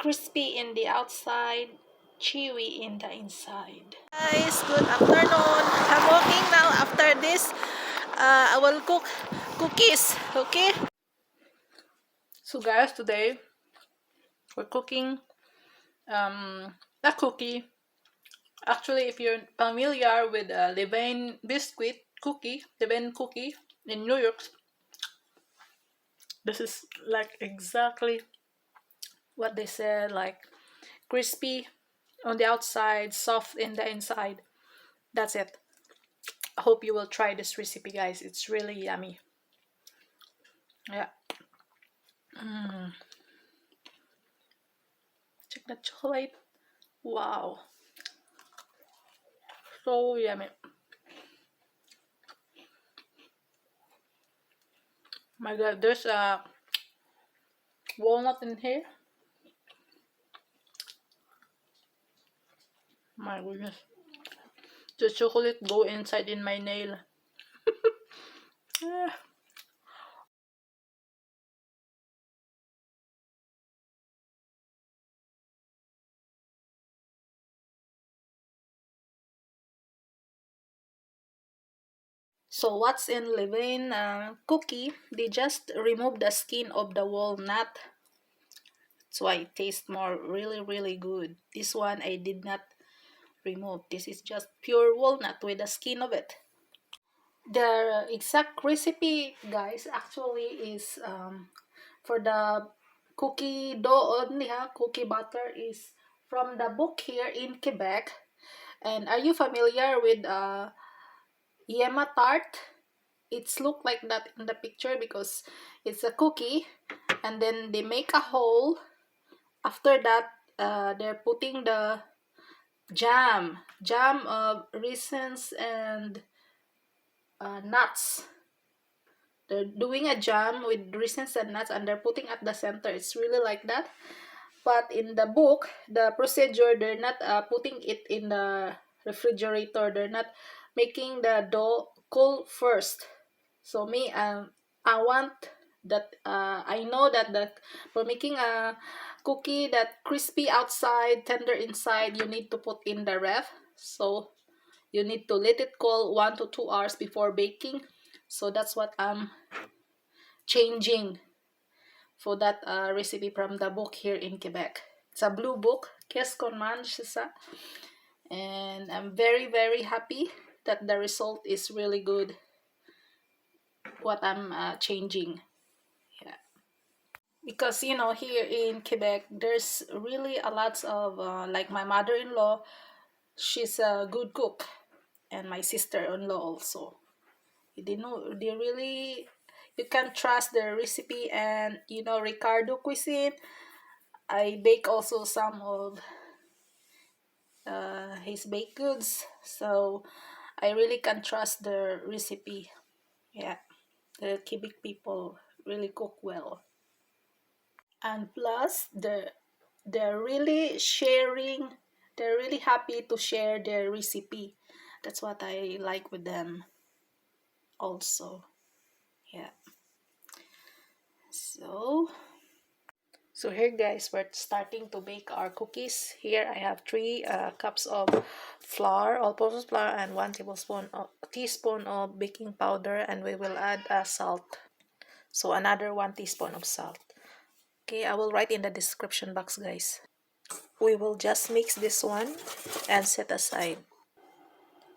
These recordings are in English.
crispy in the outside, chewy in the inside. Guys, good afternoon. I'm walking now. After this, I will cook cookies. Okay. So guys, today we're cooking a cookie. Actually, if you're familiar with levain biscuit cookie, levain cookie in New York, this is like exactly what they said, like crispy on the outside, soft in the inside. That's it. I hope you will try this recipe, guys. It's really yummy. Yeah. Check the chocolate. Wow. So yummy. My god, there's a walnut in here. My goodness. The chocolate go inside in my nail. Yeah. So what's in levain cookie? They just remove the skin of the walnut. That's why it tastes more really good. This one I did not remove. This is just pure walnut with the skin of it. The exact recipe, guys, actually is for the cookie dough only, cookie butter is from the book here in Quebec. And are you familiar with Yema tart? It's look like that in the picture because it's a cookie, and then they make a hole. After that, they're putting the jam of raisins and nuts. They're doing a jam with raisins and nuts, and they're putting at the center. It's really like that. But in the book, the procedure, they're not putting it in the refrigerator. They're not making the dough cold first. So me, I want that. I know that for making a cookie that crispy outside, tender inside, you need to put in the ref. So you need to let it cool 1 to 2 hours before baking. So that's what I'm changing for that recipe from the book here in Quebec. It's a blue book, Qu'est-ce qu'on mange, c'est ça? And I'm very happy that the result is really good. What I'm changing, yeah, because you know here in Quebec there's really a lot of like my mother-in-law, she's a good cook, and my sister-in-law also. They know, they really, you can trust their recipe. And you know, Ricardo cuisine, I bake also some of his baked goods, so I really can trust the recipe. Yeah, the Quebec people really cook well, and plus they're really sharing, they're really happy to share their recipe. That's what I like with them also. Yeah. So here guys, we're starting to bake our cookies. Here I have 3 cups of flour, all-purpose flour, and 1 teaspoon of baking powder, and we will add salt. So another 1 teaspoon of salt. Okay, I will write in the description box, guys. We will just mix this one and set aside.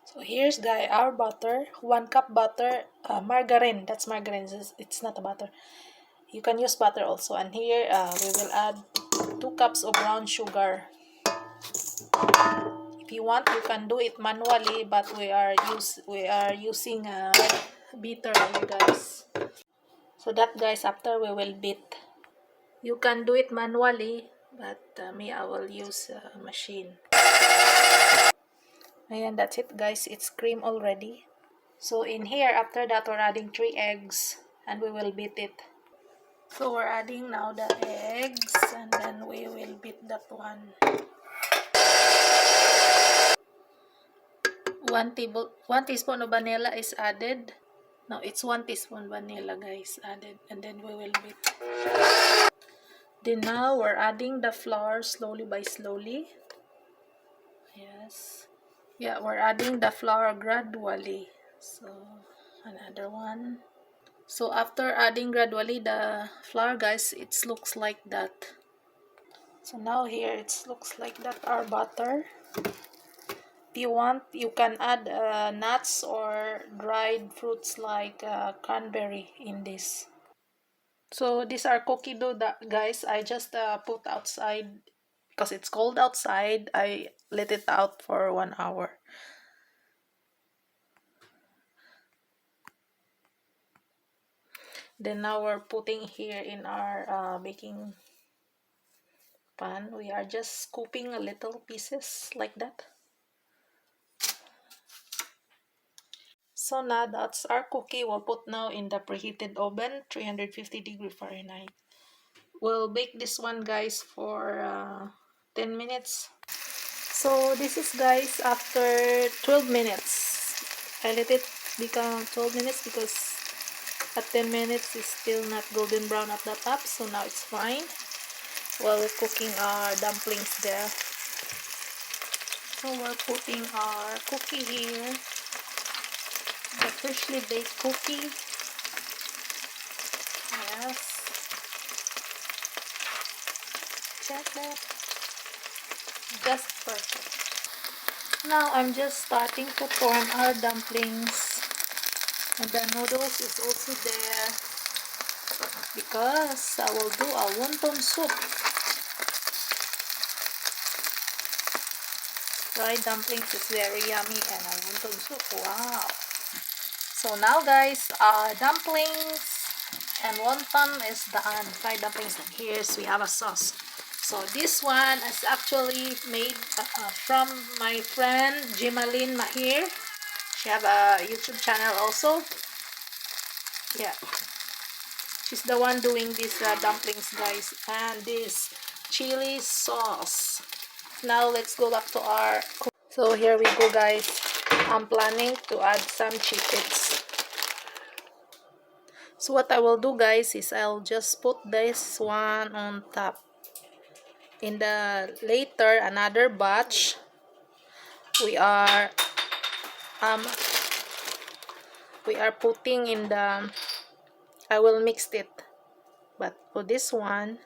So here's our butter, 1 cup butter, margarine. That's margarine. It's not a butter. You can use butter also. And here we will add 2 cups of brown sugar. If you want, you can do it manually, but we are using a beater, you guys. So that, guys, after we will beat. You can do it manually, but me, I will use a machine. And that's it, guys. It's cream already. So in here, after that, we're adding 3 eggs, and we will beat it. So we're adding now the eggs, and then we will beat that one. 1 teaspoon of vanilla is added. No, it's 1 teaspoon vanilla, guys, added, and then we will beat. Then now we're adding the flour slowly by slowly. Yes. Yeah, we're adding the flour gradually. So another one. So after adding gradually the flour, guys, it looks like that. So now here it looks like that our butter. If you want, you can add nuts or dried fruits like cranberry in this. So these are cookie dough, guys. I just put outside because it's cold outside. I let it out for 1 hour. Then now we're putting here in our baking pan. We are just scooping a little pieces like that. So now that's our cookie. We'll put now in the preheated oven, 350 Fahrenheit. We'll bake this one, guys, for 10 minutes. So this is, guys, after 12 minutes. I let it become 12 minutes because at 10 minutes it's still not golden brown at the top. So now it's fine. While we're cooking our dumplings there. So we're putting our cookie here. The freshly baked cookie. Yes. Check that. Just perfect. Now I'm just starting to form our dumplings. And the noodles is also there. Because I will do a wonton soup. Fried dumplings is very yummy and a wonton soup. Wow. So now, guys, our dumplings and wonton is done. Fried dumplings. And here's we have a sauce. So this one is actually made from my friend Maher. She have a YouTube channel also. Yeah, she's the one doing these dumplings, guys. And this chili sauce. Now let's go back to our cook. So here we go, guys. I'm planning to add some chickpeas. So what I will do, guys, is I'll just put this one on top. In the later another batch, we are um putting in the, I will mix it, but for this one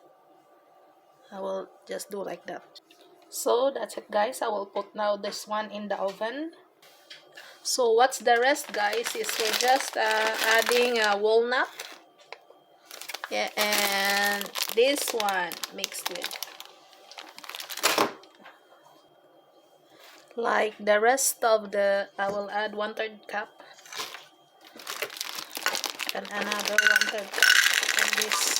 I will just do like that. So that's it, guys. I will put now this one in the oven. So what's the rest, guys, is we're just adding a walnut, yeah, and this one mixed with, like the rest of the, I will add 1/3 cup and another 1/3 cup of this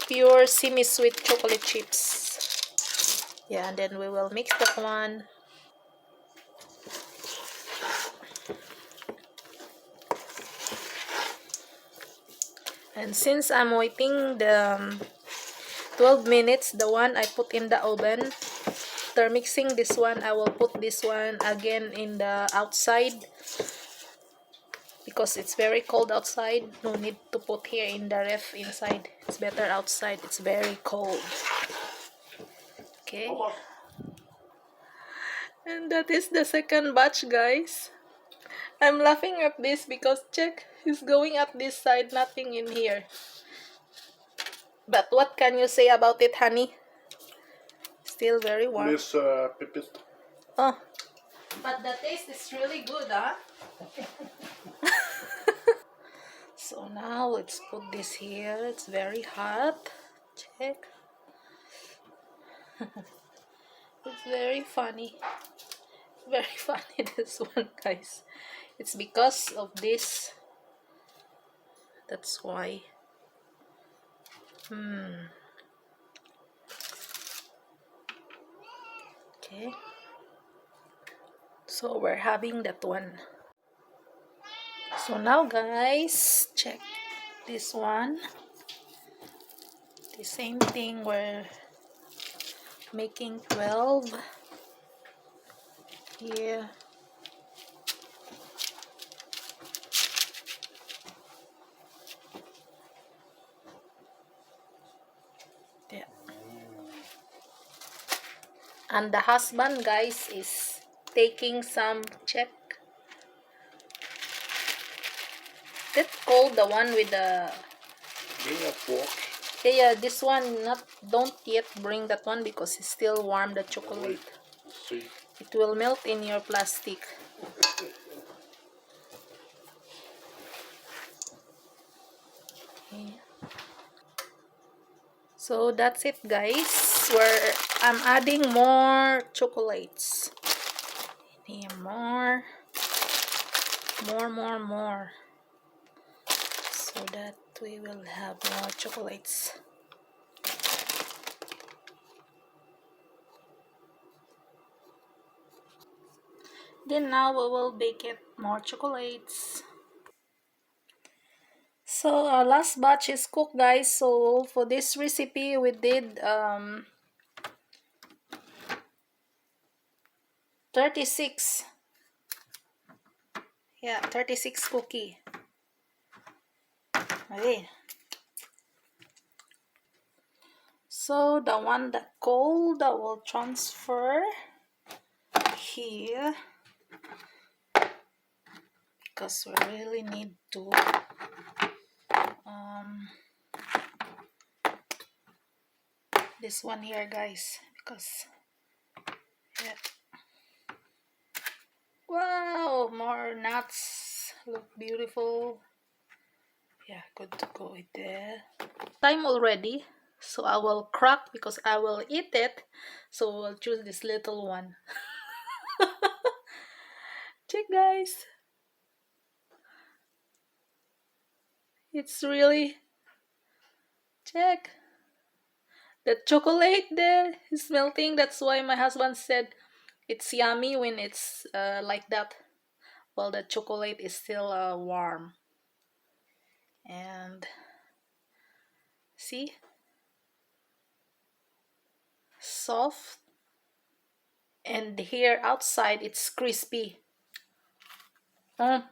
pure semi-sweet chocolate chips. Yeah, and then we will mix that one. And since I'm waiting the 12 minutes, the one I put in the oven, after mixing this one, I will put this one again in the outside because it's very cold outside. No need to put here in the ref inside. It's better outside. It's very cold. Okay. And that is the second batch, guys. I'm laughing at this because check, he's going at this side, nothing in here. But what can you say about it, honey? Still very warm. Please pipit. Oh, but the taste is really good, huh? So now let's put this here. It's very hot. Check. It's very funny. Very funny, this one, guys. It's because of this. That's why. Okay. So we're having that one. So now, guys, check this one. The same thing, we're making 12 here. And the husband, guys, is taking some check. That called the one with the pork. yeah, this one not don't yet bring that one because it's still warm, the chocolate. See. It will melt in your plastic. Okay. So that's it, guys. I'm adding more chocolates. Need more, so that we will have more chocolates. Then now we will bake it more chocolates. So our last batch is cooked, guys. So for this recipe we did 36. Yeah, 36 cookie. Okay. So the one that cold, I will transfer here because we really need to this one here, guys, because yeah. Wow, more nuts, look beautiful. Yeah, good to go with there. Time already, so I will crack because I will eat it, so we'll choose this little one. Check, guys, it's really, check, the chocolate there is melting. That's why my husband said it's yummy when it's like that, while the chocolate is still warm. And see, soft, and here outside it's crispy. Mm.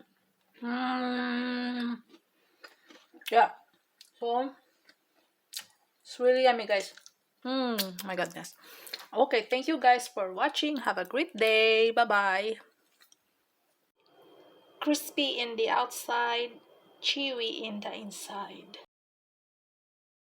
Mm. Yeah, so it's really yummy, guys. My goodness. Okay, thank you guys for watching. Have a great day. Bye bye. Crispy in the outside, chewy in the inside.